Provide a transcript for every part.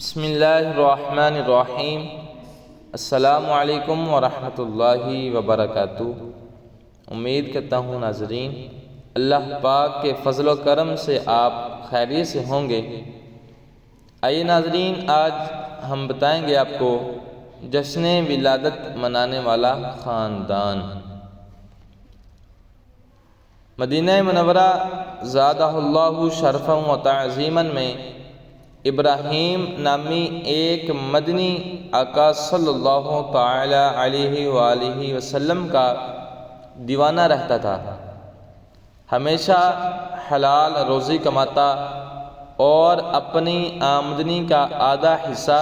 بسم اللہ الرحمن الرحیم۔ السلام علیکم ورحمۃ اللہ وبرکاتہ۔ امید کرتا ہوں ناظرین اللہ پاک کے فضل و کرم سے آپ خیریت سے ہوں گے۔ آئیے ناظرین، آج ہم بتائیں گے آپ کو جشن ولادت منانے والا خاندان۔ مدینہ منورہ زادہ اللہ شرفا و تعظیما میں ابراہیم نامی ایک مدنی آقا صلی اللہ تعالی علیہ وآلہ وسلم کا دیوانہ رہتا تھا۔ ہمیشہ حلال روزی کماتا اور اپنی آمدنی کا آدھا حصہ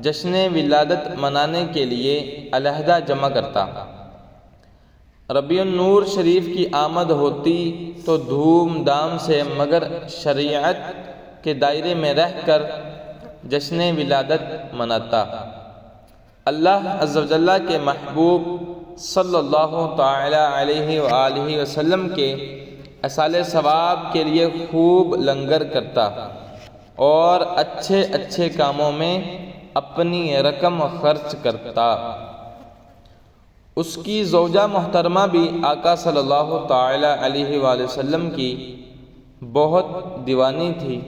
جشن ولادت منانے کے لیے علیحدہ جمع کرتا۔ ربیع النور شریف کی آمد ہوتی تو دھوم دھام سے مگر شریعت کے دائرے میں رہ کر جشن ولادت مناتا۔ اللہ عز و جل کے محبوب صلی اللہ تعالی علیہ وآلہ وسلم کے ایصال ثواب کے لیے خوب لنگر کرتا اور اچھے اچھے کاموں میں اپنی رقم خرچ کرتا۔ اس کی زوجہ محترمہ بھی آقا صلی اللہ تعالی علیہ وآلہ وسلم کی بہت دیوانی تھی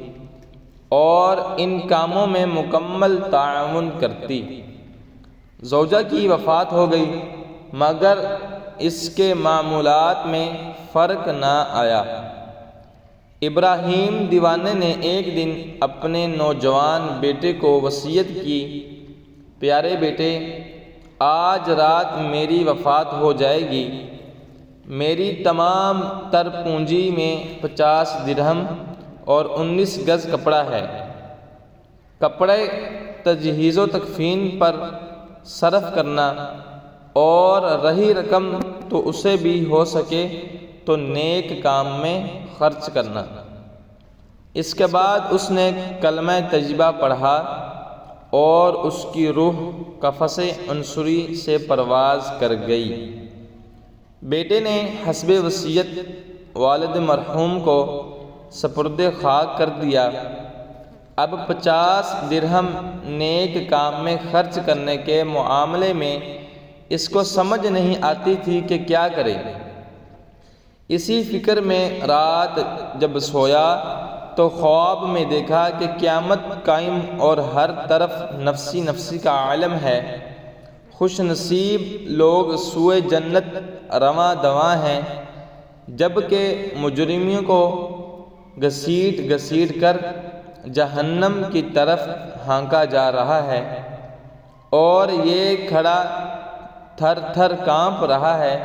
اور ان کاموں میں مکمل تعاون کرتی۔ زوجہ کی وفات ہو گئی مگر اس کے معمولات میں فرق نہ آیا۔ ابراہیم دیوانے نے ایک دن اپنے نوجوان بیٹے کو وصیت کی، پیارے بیٹے، آج رات میری وفات ہو جائے گی، میری تمام تر پونجی میں 50 درہم اور 19 گز کپڑا ہے، کپڑے تجہیز و تکفین پر صرف کرنا اور رہی رقم تو اسے بھی ہو سکے تو نیک کام میں خرچ کرنا۔ اس کے بعد اس نے کلمہ طیبہ پڑھا اور اس کی روح قفس عنصری سے پرواز کر گئی۔ بیٹے نے حسب وصیت والد مرحوم کو سپرد خاک کر دیا۔ اب 50 درہم نیک کام میں خرچ کرنے کے معاملے میں اس کو سمجھ نہیں آتی تھی کہ کیا کرے۔ اسی فکر میں رات جب سویا تو خواب میں دیکھا کہ قیامت قائم اور ہر طرف نفسی نفسی کا عالم ہے، خوش نصیب لوگ سوئے جنت رواں دواں ہیں، جبکہ مجرموں کو گھسیٹ گھسیٹ کر جہنم کی طرف ہانکا جا رہا ہے اور یہ کھڑا تھر تھر کانپ رہا ہے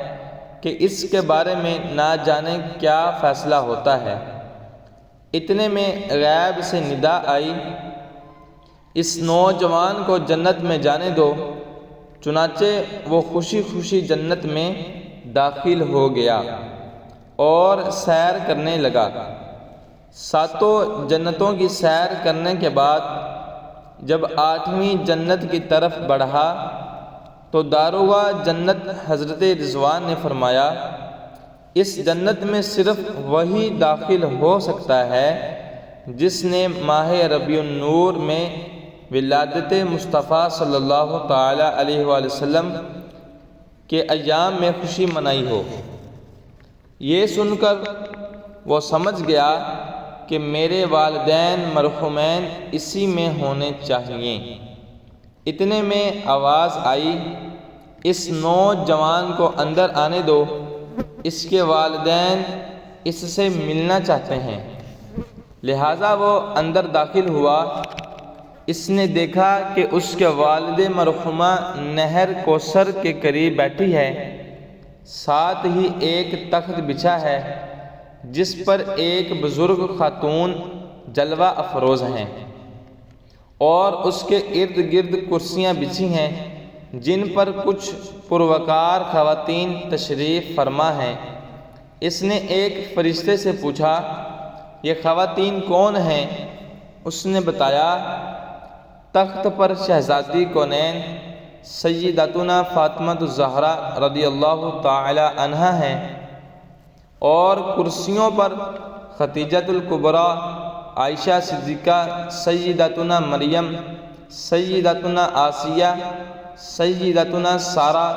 کہ اس کے بارے میں نہ جانے کیا فیصلہ ہوتا ہے۔ اتنے میں غیب سے ندا آئی، اس نوجوان کو جنت میں جانے دو۔ چنانچہ وہ خوشی خوشی جنت میں داخل ہو گیا اور سیر کرنے لگا۔ ساتوں جنتوں کی سیر کرنے کے بعد جب 8ویں جنت کی طرف بڑھا تو داروغہ جنت حضرت رضوان نے فرمایا، اس جنت میں صرف وہی داخل ہو سکتا ہے جس نے ماہ ربیع النور میں ولادت مصطفیٰ صلی اللہ تعالی علیہ وآلہ وسلم کے ایام میں خوشی منائی ہو۔ یہ سن کر وہ سمجھ گیا کہ میرے والدین مرحومین اسی میں ہونے چاہیے۔ اتنے میں آواز آئی، اس نوجوان کو اندر آنے دو، اس کے والدین اس سے ملنا چاہتے ہیں۔ لہٰذا وہ اندر داخل ہوا۔ اس نے دیکھا کہ اس کے والد مرحومہ نہر کوثر کے قریب بیٹھی ہے، ساتھ ہی ایک تخت بچھا ہے جس پر ایک بزرگ خاتون جلوہ افروز ہیں اور اس کے ارد گرد کرسیاں بچھی ہیں جن پر کچھ پروقار خواتین تشریف فرما ہیں۔ اس نے ایک فرشتے سے پوچھا، یہ خواتین کون ہیں؟ اس نے بتایا، تخت پر شہزادی کونین سیداتنا فاطمہ الزہرا رضی اللہ تعالی عنہا ہیں اور کرسیوں پر خدیجہ الکبریٰ عائشہ صدیقہ، سیدتنا مریم، سیدتنا آسیہ، سیدتنا سارہ،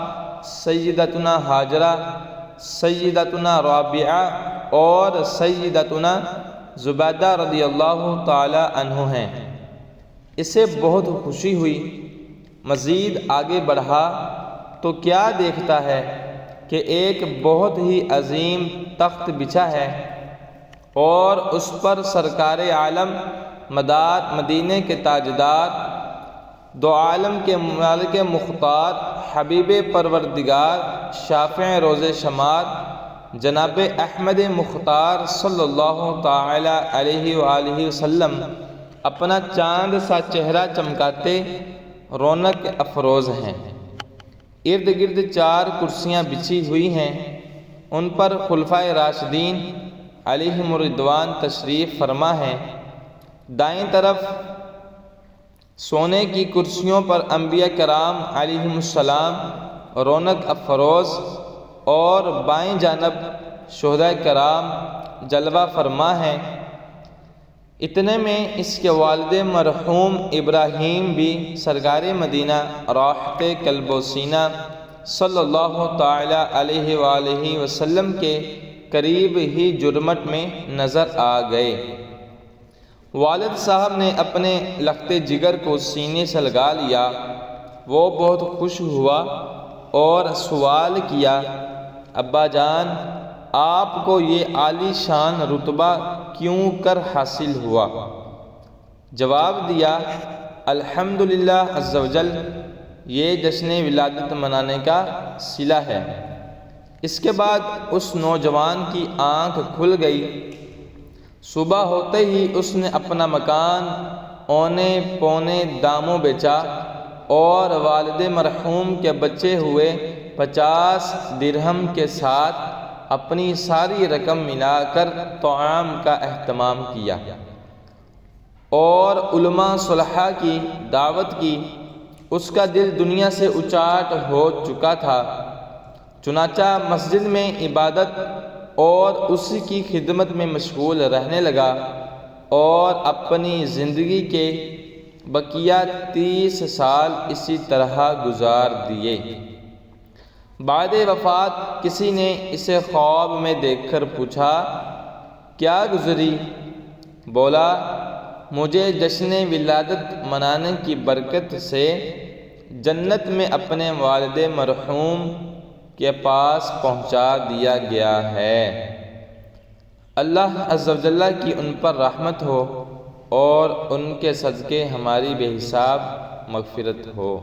سیدتنا ہاجرہ، سیدتنا رابعہ اور سیدتنا زبیدہ رضی اللہ تعالی عنہ ہیں۔ اسے بہت خوشی ہوئی، مزید آگے بڑھا تو کیا دیکھتا ہے کہ ایک بہت ہی عظیم تخت بچھا ہے اور اس پر سرکار عالم مدینے کے تاجدار، دو عالم کے مالک مختار، حبیب پروردگار، شافع روز شمار، جناب احمد مختار صلی اللہ تعالی علیہ وآلہ وسلم اپنا چاند سا چہرہ چمکاتے رونق افروز ہیں۔ ارد گرد 4 کرسیاں بچھی ہوئی ہیں، ان پر خلفائے راشدین علیہم الرضوان تشریف فرما ہیں۔ دائیں طرف سونے کی کرسیوں پر انبیاء کرام علیہم السلام رونق افروز اور بائیں جانب شہداء کرام جلوہ فرما ہیں۔ اتنے میں اس کے والد مرحوم ابراہیم بھی سرکار مدینہ راحت قلب و سینہ صلی اللہ تعالی علیہ وآلہ وسلم کے قریب ہی جرمٹ میں نظر آ گئے۔ والد صاحب نے اپنے لخت جگر کو سینے سے لگا لیا، وہ بہت خوش ہوا اور سوال کیا، ابا جان، آپ کو یہ عالی شان رتبہ کیوں کر حاصل ہوا؟ جواب دیا، الحمدللہ عز و جل، یہ جشن ولادت منانے کا صلہ ہے۔ اس کے بعد اس نوجوان کی آنکھ کھل گئی۔ صبح ہوتے ہی اس نے اپنا مکان اونے پونے داموں بیچا اور والد مرحوم کے بچے ہوئے 50 درہم کے ساتھ اپنی ساری رقم ملا کر طعام کا اہتمام کیا اور علماء صلحاء کی دعوت کی۔ اس کا دل دنیا سے اچاٹ ہو چکا تھا، چنانچہ مسجد میں عبادت اور اسی کی خدمت میں مشغول رہنے لگا اور اپنی زندگی کے بقیہ 30 سال اسی طرح گزار دیے۔ بعد وفات کسی نے اسے خواب میں دیکھ کر پوچھا، کیا گزری؟ بولا، مجھے جشن ولادت منانے کی برکت سے جنت میں اپنے والد مرحوم کے پاس پہنچا دیا گیا ہے۔ اللہ عز و جل کی ان پر رحمت ہو اور ان کے صدقے ہماری بے حساب مغفرت ہو۔